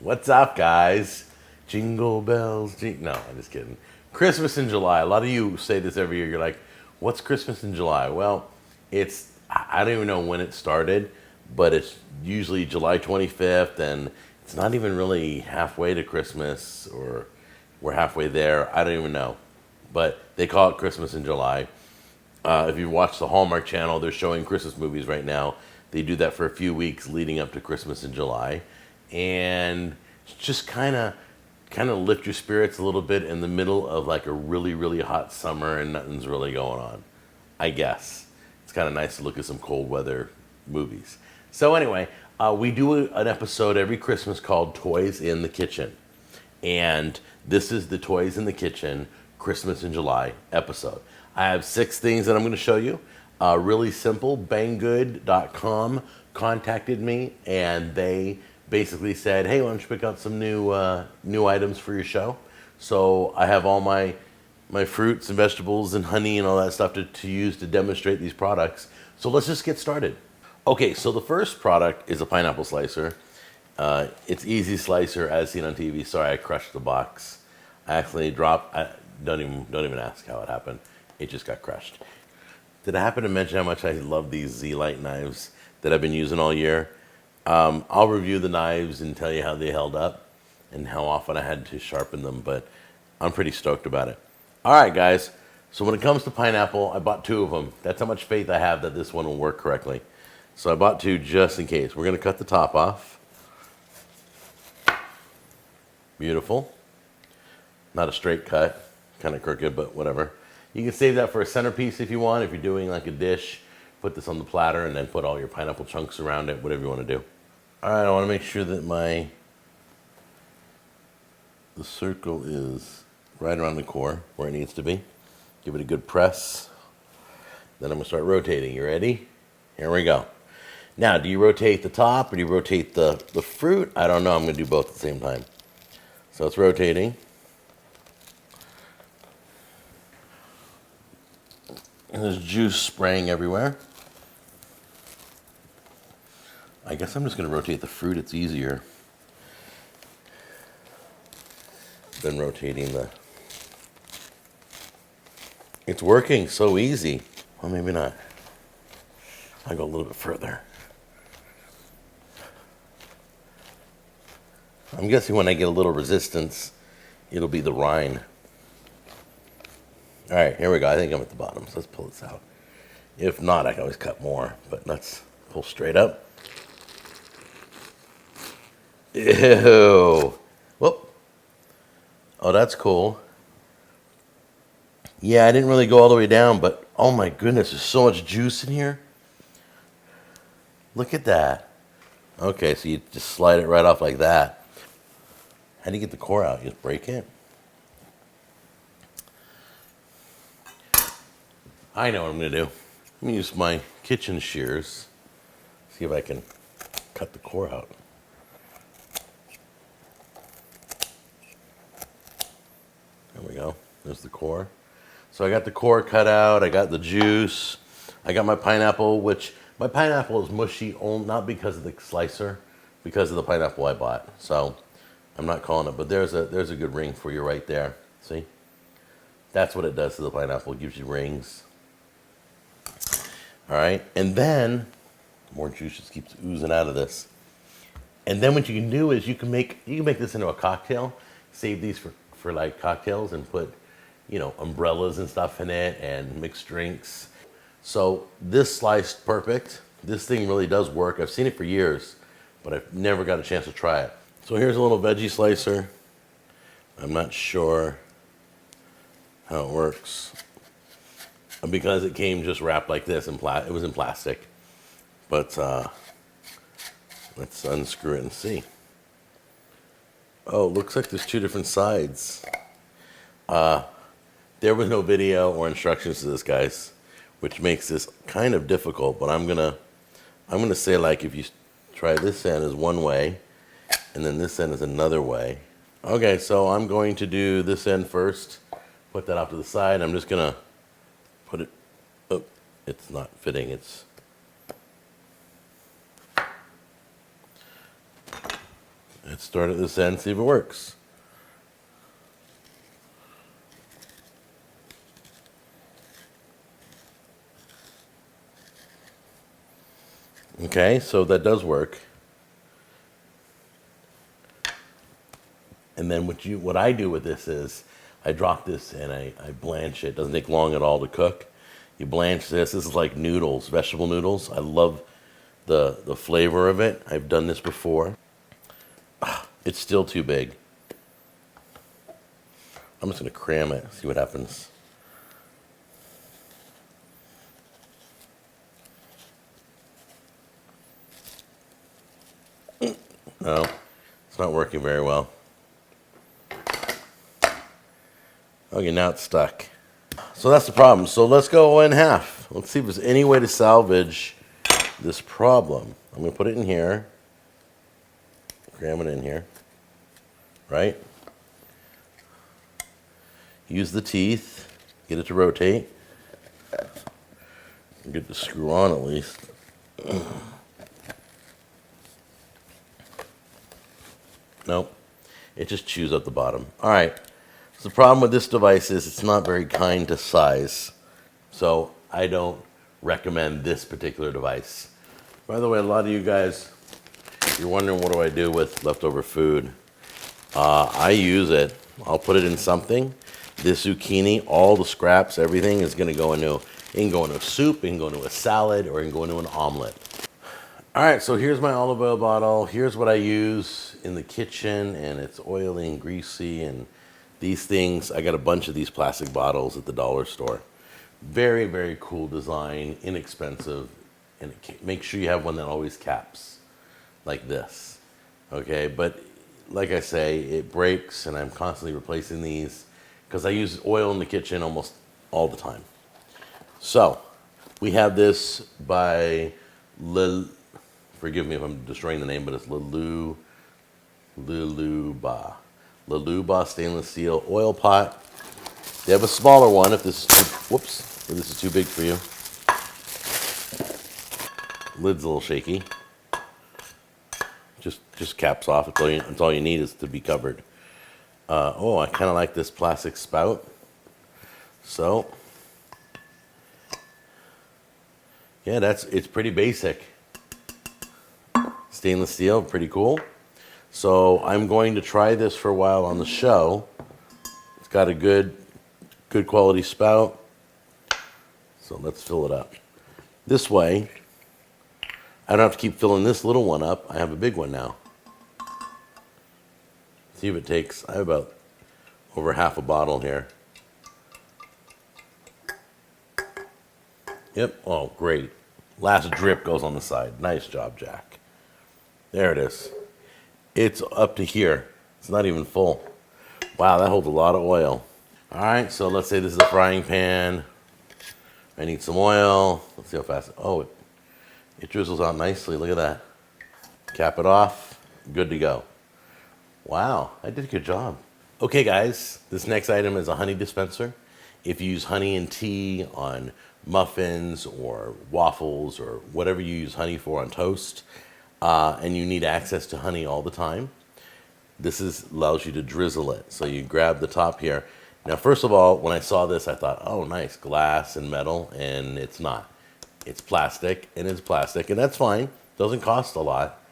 What's up, guys? Jingle bells, no, I'm just kidding. Christmas in July. A lot of you say this every year. You're like, what's Christmas in July? Well, I don't even know when it started, but it's usually July 25th, and it's not even really halfway to Christmas, or we're halfway there. I don't even know. But they call it Christmas in July. If you watch the Hallmark Channel, they're showing Christmas movies right now. They do that for a few weeks leading up to Christmas in July. And just kind of lift your spirits a little bit in the middle of like a really, really hot summer and nothing's really going on, I guess. It's kind of nice to look at some cold weather movies. So anyway, we do an episode every Christmas called Toys in the Kitchen. And this is the Toys in the Kitchen Christmas in July episode. I have 6 things that I'm going to show you. Really simple. Banggood.com contacted me, and they basically said, hey, why don't you pick out some new items for your show? So I have all my fruits and vegetables and honey and all that stuff to use to demonstrate these products. So let's just get started. Okay, so the first product is a pineapple slicer. It's Easy Slicer as seen on TV. Sorry, I crushed the box. I accidentally dropped. Don't even ask how it happened. It just got crushed. Did I happen to mention how much I love these Z-Lite knives that I've been using all year? I'll review the knives and tell you how they held up and how often I had to sharpen them, but I'm pretty stoked about it. All right, guys. So when it comes to pineapple, I bought 2 of them. That's how much faith I have that this one will work correctly. So I bought 2 just in case. We're going to cut the top off. Beautiful. Not a straight cut. Kind of crooked, but whatever. You can save that for a centerpiece if you want. If you're doing like a dish, put this on the platter and then put all your pineapple chunks around it, whatever you want to do. All right, I want to make sure that the circle is right around the core where it needs to be. Give it a good press. Then I'm going to start rotating. You ready? Here we go. Now, do you rotate the top or do you rotate the fruit? I don't know. I'm going to do both at the same time. So it's rotating. And there's juice spraying everywhere. I guess I'm just going to rotate the fruit. It's easier than rotating the... It's working so easy. Well, maybe not. I'll go a little bit further. I'm guessing when I get a little resistance, it'll be the rind. All right, here we go. I think I'm at the bottom, so let's pull this out. If not, I can always cut more, but let's pull straight up. Ew. Whoop. Oh, that's cool. Yeah, I didn't really go all the way down, but oh my goodness, there's so much juice in here. Look at that. Okay, so you just slide it right off like that. How do you get the core out? You just break it? I know what I'm going to do. I'm going to use my kitchen shears. See if I can cut the core out. There we go. There's the core. So I got the core cut out. I got the juice. I got my pineapple, which my pineapple is mushy, not because of the slicer, because of the pineapple I bought. So I'm not calling it, but there's a good ring for you right there. See? That's what it does to the pineapple. It gives you rings. All right, and then more juice just keeps oozing out of this. And then what you can do is you can make this into a cocktail. Save these for like cocktails and put, umbrellas and stuff in it and mixed drinks. So this sliced perfect. This thing really does work. I've seen it for years, but I've never got a chance to try it. So here's a little veggie slicer. I'm not sure how it works, because it came just wrapped like this, it was in plastic. But let's unscrew it and see. Oh, it looks like there's 2 different sides. There was no video or instructions to this, guys, which makes this kind of difficult. But I'm gonna say, like, if you try this end as one way, and then this end is another way. Okay, so I'm going to do this end first. Put that off to the side. I'm just gonna put it, oh, it's not fitting, it's, Let's start at this end, see if it works. Okay, so that does work. And then what I do with this is I drop this and I blanch it. It doesn't take long at all to cook. You blanch this. This is like noodles, vegetable noodles. I love the flavor of it. I've done this before. It's still too big. I'm just going to cram it, see what happens. No, it's not working very well. Okay, now it's stuck. So that's the problem. So let's go in half. Let's see if there's any way to salvage this problem. I'm going to put it in here. Cram it in here. Right? Use the teeth. Get it to rotate. Get the screw on at least. Nope. It just chews up the bottom. All right. So the problem with this device is it's not very kind to size. So I don't recommend this particular device. By the way, a lot of you guys, you're wondering what do I do with leftover food. I use it. I'll put it in something. This zucchini, all the scraps, everything is going to go into, it can go into a soup, it can go into a salad, or it can go into an omelet. All right, so here's my olive oil bottle. Here's what I use in the kitchen, and it's oily and greasy, and these things, I got a bunch of these plastic bottles at the dollar store. Very, very cool design, inexpensive, and make sure you have one that always caps, like this, okay? But like I say, it breaks, and I'm constantly replacing these because I use oil in the kitchen almost all the time. So, we have this by forgive me if I'm destroying the name, but it's Leluba stainless steel oil pot. They have a smaller one if this is if this is too big for you. Lid's a little shaky. Just caps off. It's all you need is to be covered. I kind of like this plastic spout. So, yeah, it's pretty basic. Stainless steel, pretty cool. So I'm going to try this for a while on the show. It's got a good quality spout. So let's fill it up. This way, I don't have to keep filling this little one up. I have a big one now. See if it takes, I have about over half a bottle here. Yep, oh great. Last drip goes on the side. Nice job, Jack. There it is. It's up to here. It's not even full. Wow, that holds a lot of oil. All right, so let's say this is a frying pan. I need some oil. Let's see how fast. Oh, it drizzles out nicely. Look at that. Cap it off. Good to go. Wow, I did a good job. Okay, guys, this next item is a honey dispenser. If you use honey and tea on muffins or waffles or whatever you use honey for on toast, and you need access to honey all the time, this allows you to drizzle it. So you grab the top here. Now, first of all, when I saw this, I thought, oh, nice, glass and metal, and it's not. It's plastic, and that's fine. Doesn't cost a lot,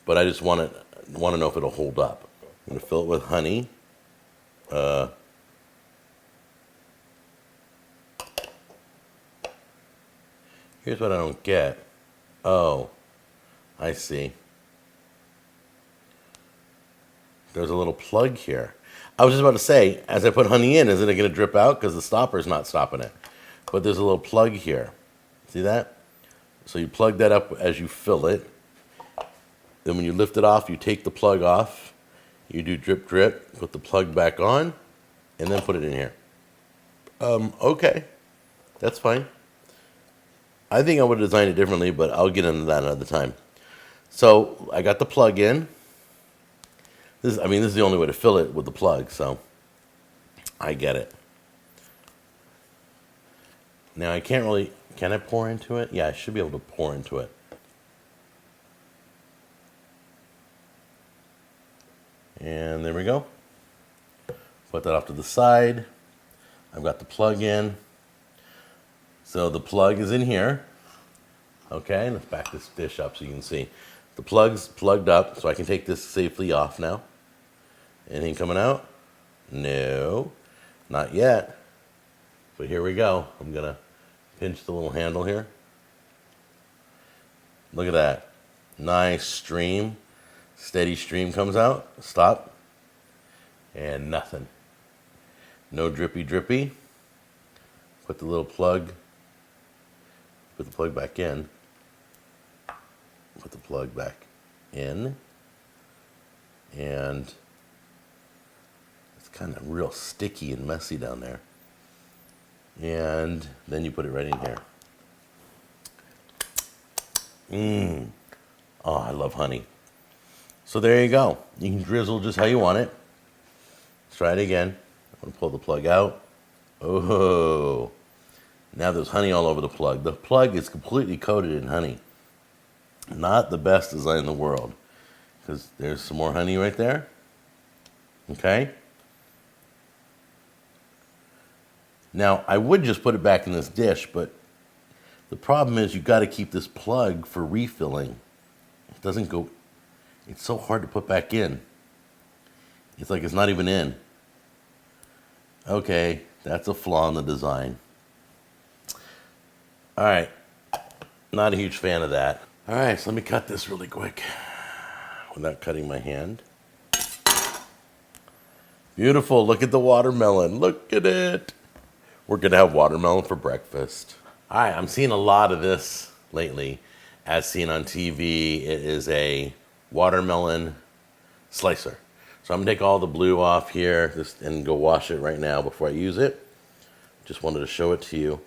but I just want to know if it'll hold up. I'm going to fill it with honey. Here's what I don't get. Oh, I see. There's a little plug here. I was just about to say, as I put honey in, isn't it going to drip out? Because the stopper's not stopping it. But there's a little plug here. See that? So you plug that up as you fill it. Then when you lift it off, you take the plug off. You do drip, drip, put the plug back on, and then put it in here. Okay. That's fine. I think I would have designed it differently, but I'll get into that another time. So I got the plug in. This is the only way to fill it with the plug, so I get it. Now I can't really, can I pour into it? Yeah, I should be able to pour into it. And there we go. Put that off to the side. I've got the plug in. So the plug is in here. Okay, let's back this dish up so you can see. The plug's plugged up, so I can take this safely off now. Anything coming out? No, not yet. But here we go. I'm gonna pinch the little handle here. Look at that. Nice stream. Steady stream comes out. Stop. And nothing. No drippy drippy. Put the little plug. Put the plug back in. Put the plug back in. And it's kind of real sticky and messy down there. And then you put it right in here. Oh, I love honey. So there you go. You can drizzle just how you want it. Let's try it again. I'm going to pull the plug out. Oh, now there's honey all over the plug. The plug is completely coated in honey. Not the best design in the world. Because there's some more honey right there. Okay. Now, I would just put it back in this dish, but the problem is you've got to keep this plug for refilling. It doesn't go, it's so hard to put back in. It's like it's not even in. Okay, that's a flaw in the design. All right, not a huge fan of that. All right, so let me cut this really quick without cutting my hand. Beautiful, look at the watermelon, look at it. We're gonna have watermelon for breakfast. All right, I'm seeing a lot of this lately, as seen on TV. It is a watermelon slicer. So I'm gonna take all the blue off here and go wash it right now before I use it. Just wanted to show it to you.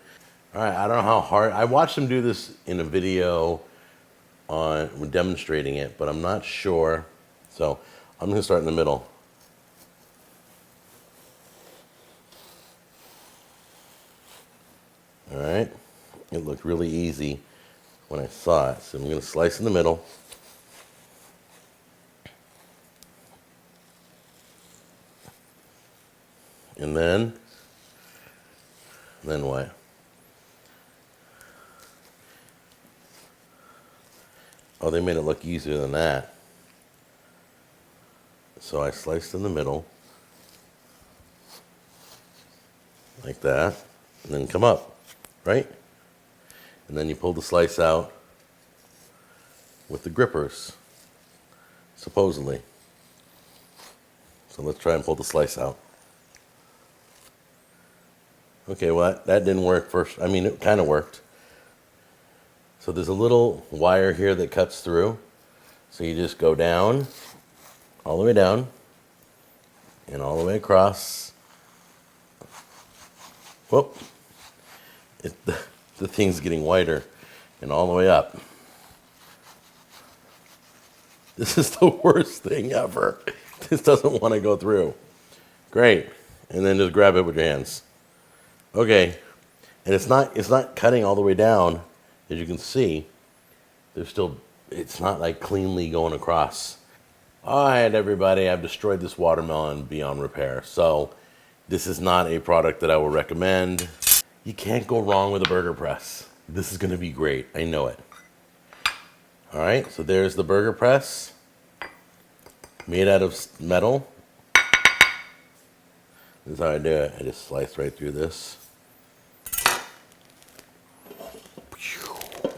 All right, I don't know how hard, I watched them do this in a video on demonstrating it, but I'm not sure. So I'm gonna start in the middle. All right, it looked really easy when I saw it. So I'm gonna slice in the middle. And then what? Oh, they made it look easier than that. So I sliced in the middle, like that, and then come up, right? And then you pull the slice out with the grippers, supposedly. So let's try and pull the slice out. Okay, well, that didn't work first. I mean, it kind of worked. So there's a little wire here that cuts through. So you just go down, all the way down, and all the way across. Whoop. The thing's getting wider, and all the way up. This is the worst thing ever. This doesn't want to go through. Great. And then just grab it with your hands. Okay, and it's not cutting all the way down, as you can see. It's not like cleanly going across. All right, everybody, I've destroyed this watermelon beyond repair. So this is not a product that I will recommend. You can't go wrong with a burger press. This is gonna be great, I know it. All right, so there's the burger press, made out of metal. This is how I do it. I just slice right through this.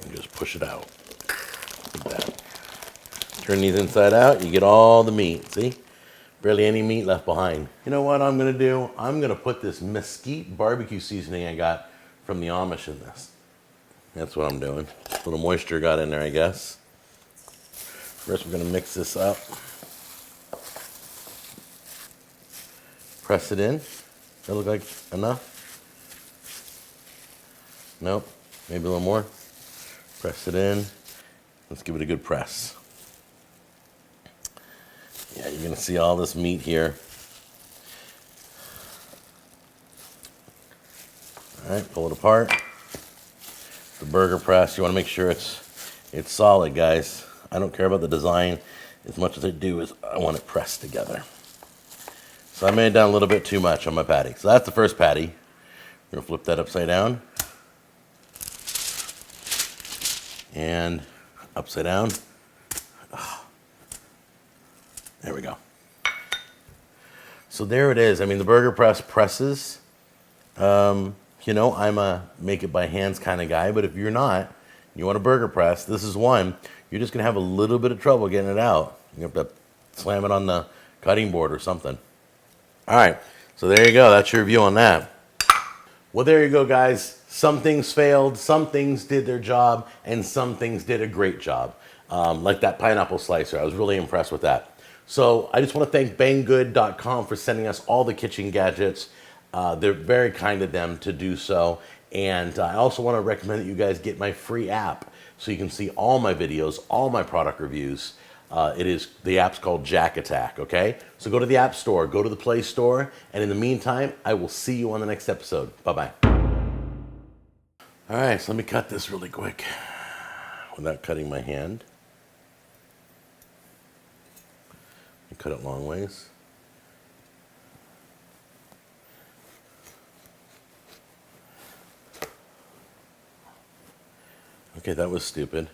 And just push it out. Like that. Turn these inside out, you get all the meat, see? Barely any meat left behind. You know what I'm gonna do? I'm gonna put this mesquite barbecue seasoning I got from the Amish in this. That's what I'm doing. A little moisture got in there, I guess. First we're gonna mix this up. Press it in. Does that look like enough? Nope. Maybe a little more. Press it in. Let's give it a good press. Yeah, you're gonna see all this meat here. All right, pull it apart. The burger press, you wanna make sure it's solid, guys. I don't care about the design. as much as I do is I want it pressed together. So I made it down a little bit too much on my patty. So that's the first patty. We're gonna flip that upside down. And upside down. Oh, there we go. So there it is. I mean, the burger press presses. You know, I'm a make it by hands kind of guy, but if you're not, you want a burger press, this is one. You're just gonna have a little bit of trouble getting it out. You have to slam it on the cutting board or something. All right, so there you go. That's your review on that. Well, there you go, guys. Some things failed, some things did their job, and some things did a great job. Like that pineapple slicer. I was really impressed with that. So I just want to thank banggood.com for sending us all the kitchen gadgets. They're very kind of them to do so. And I also want to recommend that you guys get my free app so you can see all my videos, all my product reviews. The app's called JAKATAK, okay? So go to the App Store, go to the Play Store, and in the meantime, I will see you on the next episode. Bye-bye. All right, so let me cut this really quick without cutting my hand. I cut it long ways. Okay, that was stupid.